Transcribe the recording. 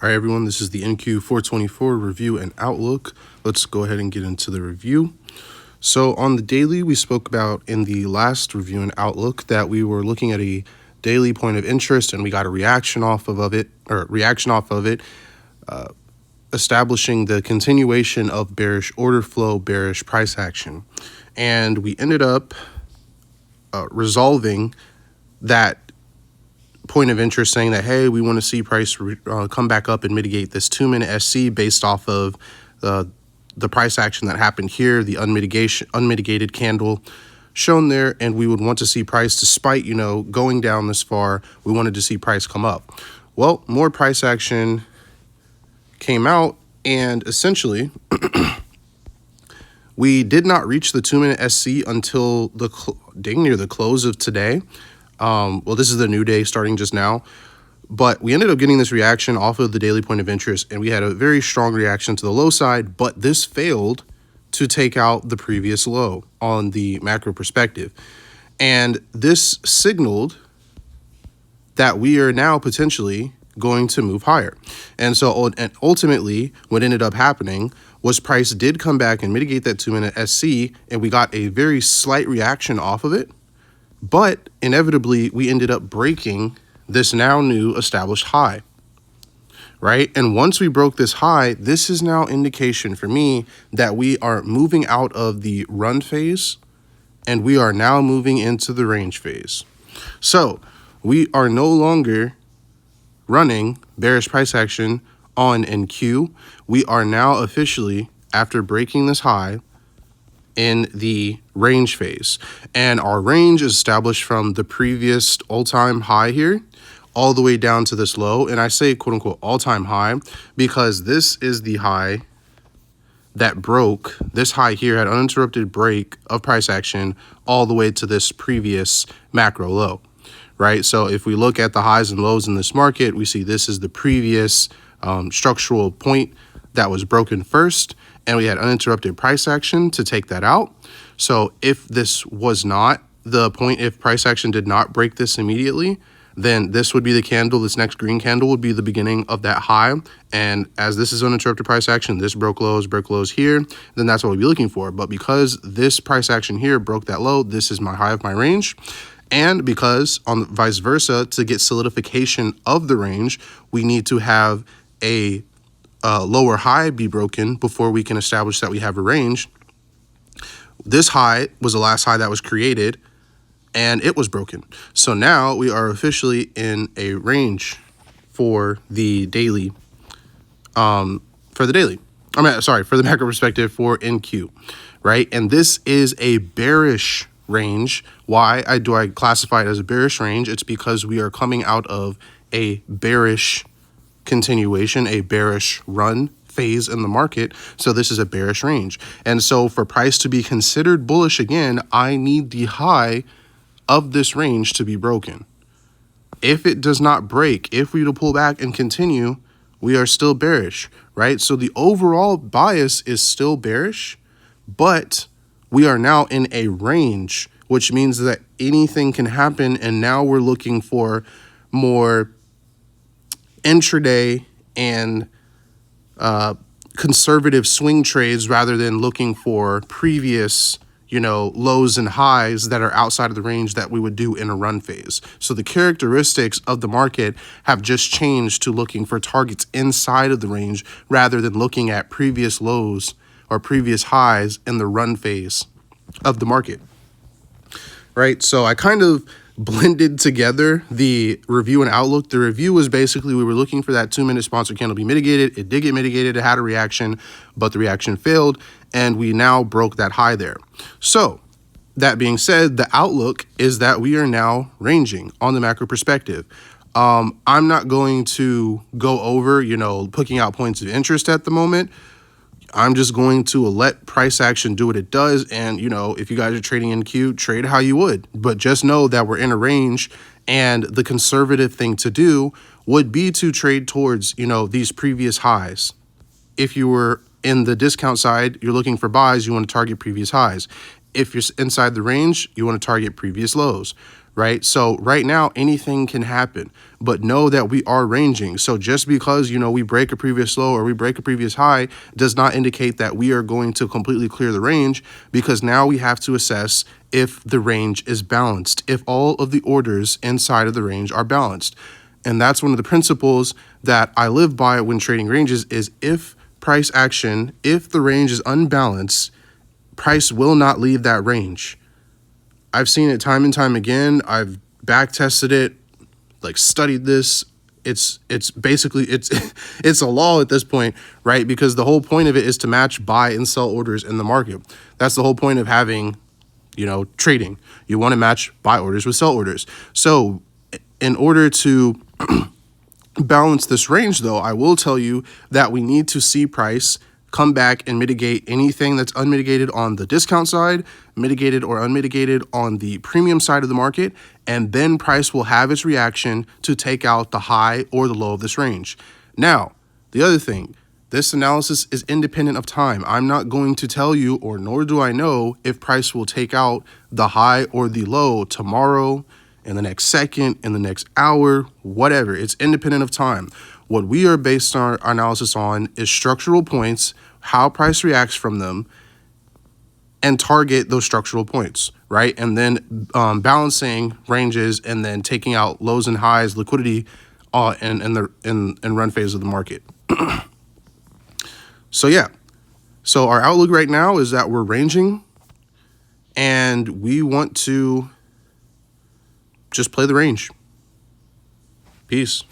All right, everyone, this is the NQ424 review and outlook. Let's go ahead and get into the review. So on the daily, we spoke about in the last review and outlook that we were looking at a daily point of interest and we got a reaction off of it, establishing the continuation of bearish order flow, bearish price action. And we ended up resolving that point of interest, saying that, hey, we want to see price come back up and mitigate this 2-minute SC based off of the price action that happened here, the unmitigated candle shown there, and we would want to see price, despite, going down this far, we wanted to see price come up. Well, more price action came out, and essentially we did not reach the 2-minute SC until dang near the close of today. Well, this is the new day starting just now, but we ended up getting this reaction off of the daily point of interest, and we had a very strong reaction to the low side, but this failed to take out the previous low on the macro perspective. And this signaled that we are now potentially going to move higher. And so, and ultimately, what ended up happening was price did come back and mitigate that 2-minute SC, and we got a very slight reaction off of it. But inevitably, we ended up breaking this now new established high, right? And once we broke this high, this is now indication for me that we are moving out of the run phase and we are now moving into the range phase. So we are no longer running bearish price action on NQ. We are now officially, after breaking this high, in the range phase, and our range is established from the previous all-time high here all the way down to this low. And I say quote unquote all-time high because this is the high that broke. This high here had uninterrupted break of price action all the way to this previous macro low, right? So if we look at the highs and lows in this market, we see this is the previous structural point that was broken first, and we had uninterrupted price action to take that out. So if this was not the point, if price action did not break this immediately, then this would be the candle. This next green candle would be the beginning of that high. And as this is uninterrupted price action, this broke lows here, then that's what we'd be looking for. But because this price action here broke that low, this is my high of my range. And because on vice versa, to get solidification of the range, we need to have a lower high be broken before we can establish that we have a range. This high was the last high that was created, and it was broken. So now we are officially in a range for the daily, for the macro perspective for NQ, right? And this is a bearish range. Why do I classify it as a bearish range? It's because we are coming out of a bearish continuation, a bearish run phase in the market. So this is a bearish range. And so for price to be considered bullish again, I need the high of this range to be broken. If it does not break, if we to pull back and continue, we are still bearish, right? So the overall bias is still bearish, but we are now in a range, which means that anything can happen. And now we're looking for more intraday and conservative swing trades rather than looking for previous, lows and highs that are outside of the range that we would do in a run phase. So the characteristics of the market have just changed to looking for targets inside of the range rather than looking at previous lows or previous highs in the run phase of the market, right? So I kind of blended together the review and outlook. The review was basically we were looking for that 2-minute sponsor candle to be mitigated. It did get mitigated. It had a reaction, but the reaction failed, and we now broke that high there. So that being said, the outlook is that we are now ranging on the macro perspective. I'm not going to go over, picking out points of interest at the moment. I'm just going to let price action do what it does. And, if you guys are trading NQ, trade how you would. But just know that we're in a range, and the conservative thing to do would be to trade towards, these previous highs. If you were in the discount side, you're looking for buys, you want to target previous highs. If you're inside the range, you want to target previous lows, right? So right now, anything can happen, but know that we are ranging. So just because, we break a previous low or we break a previous high does not indicate that we are going to completely clear the range, because now we have to assess if the range is balanced, if all of the orders inside of the range are balanced. And that's one of the principles that I live by when trading ranges is if price action, if the range is unbalanced, price will not leave that range. I've seen it time and time again. I've back tested it, like studied this. It's basically it's a law at this point, right? Because the whole point of it is to match buy and sell orders in the market. That's the whole point of having, trading. You want to match buy orders with sell orders. So in order to balance this range, though, I will tell you that we need to see price come back and mitigate anything that's unmitigated on the discount side, mitigated or unmitigated on the premium side of the market, and then price will have its reaction to take out the high or the low of this range. Now, the other thing, this analysis is independent of time. I'm not going to tell you, or nor do I know, if price will take out the high or the low tomorrow, in the next second, in the next hour, whatever. It's independent of time. What we are based our analysis on is structural points, how price reacts from them, and target those structural points, right? And then balancing ranges and then taking out lows and highs, liquidity, in run phase of the market. So yeah, so our outlook right now is that we're ranging, and we want to just play the range. Peace.